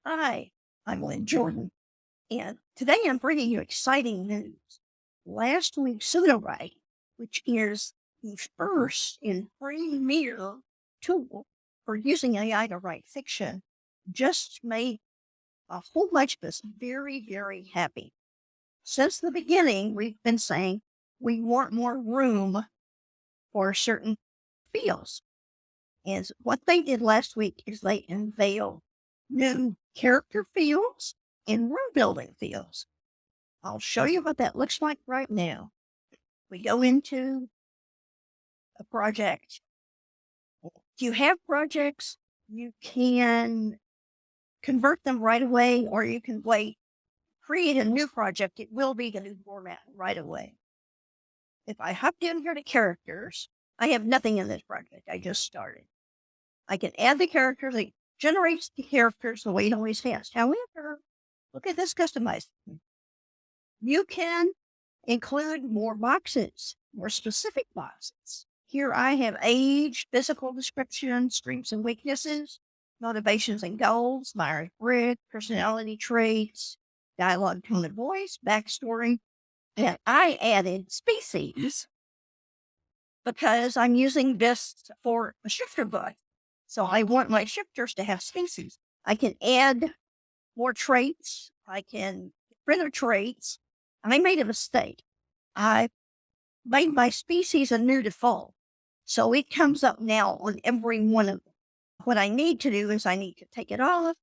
Hi, I'm Lynn Jordan, and today I'm bringing you exciting news. Last week, Sudowrite, which is the first and premier tool for using AI to write fiction, just made a whole bunch of us very, very happy. Since the beginning, we've been saying we want more room for certain fields. And what they did last week is they unveiled new character fields and world building fields. I'll show you what that looks like right now. We go into a project. If you have projects, you can convert them right away, or you can wait, create a new project. It will be the new format right away. If I hop down here to characters, I have nothing in this project. I just started. I can add the characters. It generates the characters the way it always has. However, look at this customized. You can include more boxes, more specific boxes. Here I have age, physical description, strengths and weaknesses, motivations and goals, Myers Briggs, personality traits, dialogue, tone of voice, backstory. And I added species because I'm using this for a shifter book. So I want my shifters to have species. I can add more traits. I can get rid of traits. I made a mistake. I made my species a new default. So it comes up now on every one of them. What I need to do is I need to take it off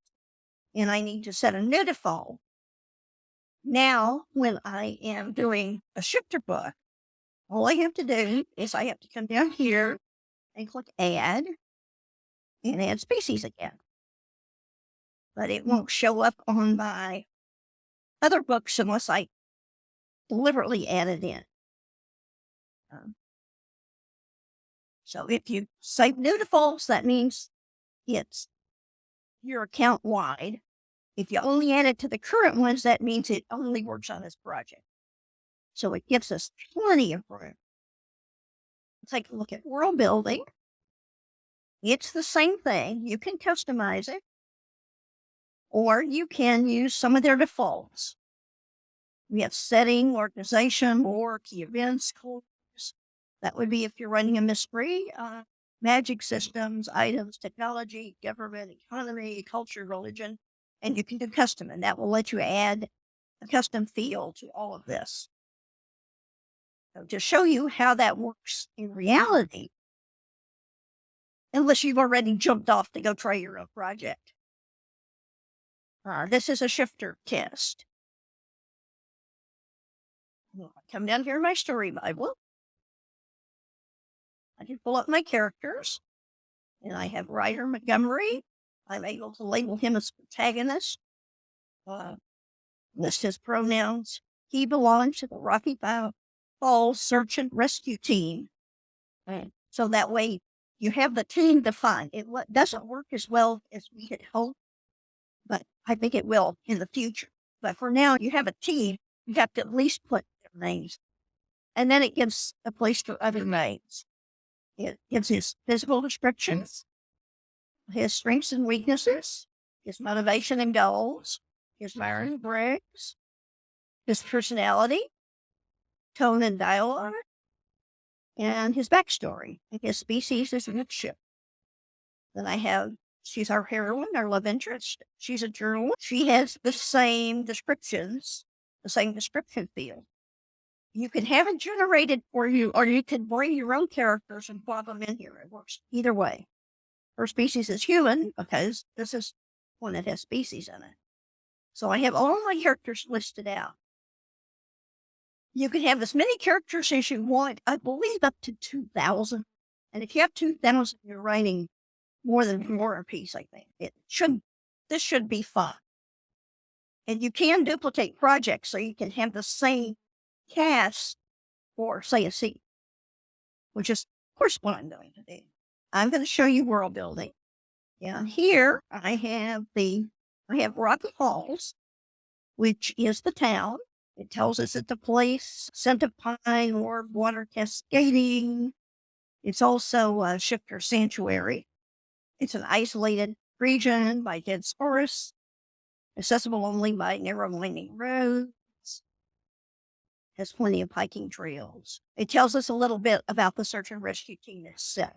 and I need to set a new default. Now, when I am doing a shifter book, all I have to do is I have to come down here and click add and add species again. But it won't show up on my other books unless I deliberately add it in. So if you save new defaults, that means it's your account wide. If you only add it to the current ones, that means it only works on this project. So it gives us plenty of room. Take a look at world building. It's the same thing. You can customize it, or you can use some of their defaults. We have setting, organization, or key events, colors. That would be if you're running a mystery, magic systems, items, technology, government, economy, culture, religion, and you can do custom, and that will let you add a custom field to all of this. So to show you how that works in reality, unless you've already jumped off to go try your own project. This is a shifter test. I come down here in my story Bible. I can pull up my characters, and I have Ryder Montgomery. I'm able to label him as protagonist. List his pronouns. He belongs to the Rocky Falls Search and Rescue Team. So that way you have the team defined. It doesn't work as well as we had hoped, but I think it will in the future. But for now, you have a team. You have to at least put their names. And then it gives a place for other names. It gives his physical descriptions, his strengths and weaknesses, his motivation and goals, his Myers Briggs, his personality, tone and dialogue, and his backstory. And his species is a ship. Then I have, she's our heroine, our love interest. She's a journalist. She has the same descriptions, the same description field. You can have it generated for you, or you can bring your own characters and plug them in here. It works either way. Her species is human because this is one that has species in it. So I have all my characters listed out. You can have as many characters as you want, I believe up to 2,000. And if you have 2,000, you're writing more than War and Peace, I think. This should be fun. And you can duplicate projects so you can have the same cast for, say, a scene, which is, of course, what I'm going to do. I'm going to show you world building. Yeah, here I have Rocky Falls, which is the town. It tells us it's a place, scent of pine, or water cascading. It's also a shifter sanctuary. It's an isolated region by dense forests. accessible only by narrow winding roads, has plenty of hiking trails. It tells us a little bit about the search and rescue team itself.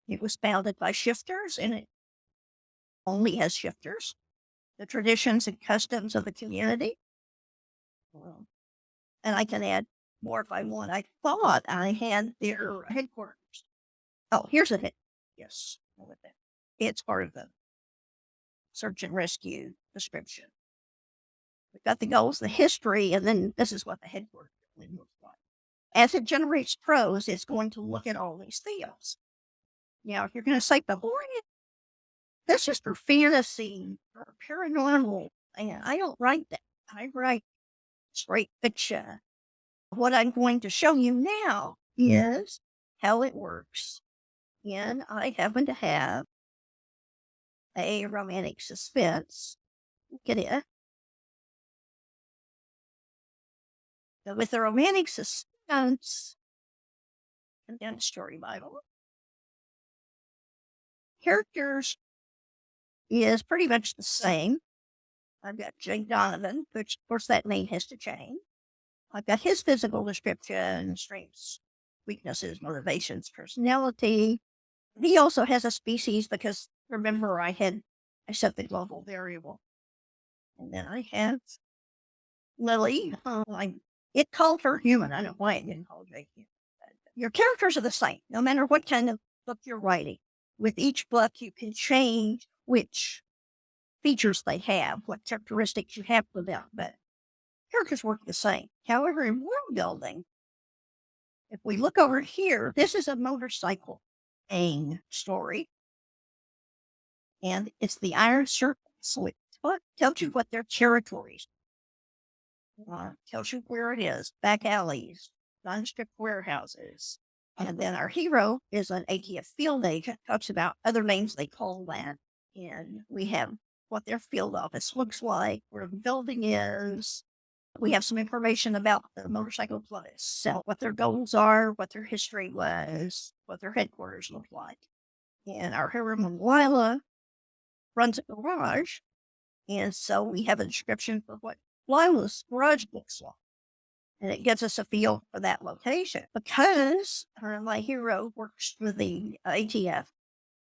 It was founded by shifters, and it only has shifters. The traditions and customs of the community. And I can add more if I want. I thought I had their headquarters. Oh, here's a hit. Yes, it's part of the search and rescue description. We've got the goals, the history, and then this is what the headquarters looks like. As it generates prose, it's going to look at all these themes. Now, if you're going to say, but boy, that's just for fantasy or paranormal, and I don't write that. I write straight fiction. What I'm going to show you now is how it works. And I happen to have a romantic suspense. Look at it. So with the romantic suspense, and then Story Bible, characters is pretty much the same. I've got Jake Donovan, which of course that name has to change. I've got his physical description, strengths, weaknesses, motivations, personality. He also has a species because remember I set the global variable. And then I have Lily. It called her human. I don't know why it didn't call Jake human. Your characters are the same, no matter what kind of book you're writing. With each book, you can change which features they have, what characteristics you have for them, but characters work the same. However, in world building, if we look over here, this is a motorcycle story, and it's the Iron Circle. So it tells you what their territories tells you where it is, back alleys, nondescript warehouses. And then our hero is an ATF field agent, talks about other names they call that. And we have what their field office looks like, where the building is. We have some information about the motorcycle club itself, what their goals are, what their history was, what their headquarters look like. And our heroine, Lila, runs a garage. And so we have a description for what Lila's garage looks like. And it gives us a feel for that location because my hero works for the ATF.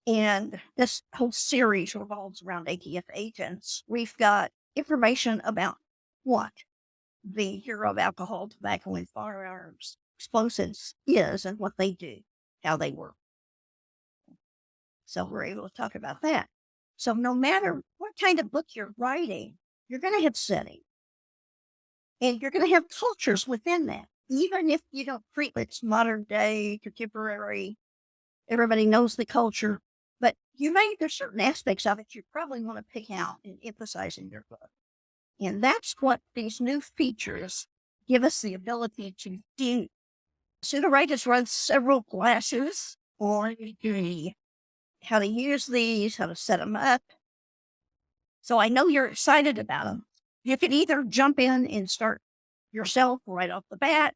And this whole series revolves around ATF agents. We've got information about what the Bureau of Alcohol, Tobacco, and Firearms Explosives is and what they do, how they work. So we're able to talk about that. So no matter what kind of book you're writing, you're going to have setting. And you're going to have cultures within that. Even if you don't treat it's modern day, contemporary, everybody knows the culture. But there's certain aspects of it you probably want to pick out and emphasize in your book. And that's what these new features give us the ability to do. Sudowrite has run several classes on how to use these, how to set them up. So I know you're excited about them. You can either jump in and start yourself right off the bat,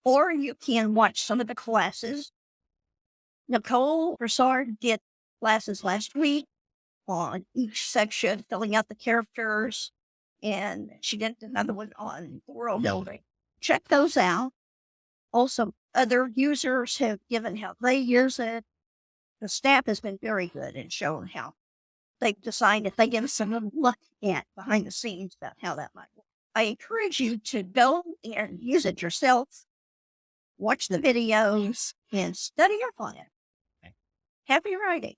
or you can watch some of the classes. Nicole Broussard did classes last week on each section, filling out the characters, and she did another one on world building. Check those out. Also, other users have given how they use it. The staff has been very good in showing how they've decided they give us a little look at behind the scenes about how that might work. I encourage you to go and use it yourself, watch the videos, and study up on it. Happy writing.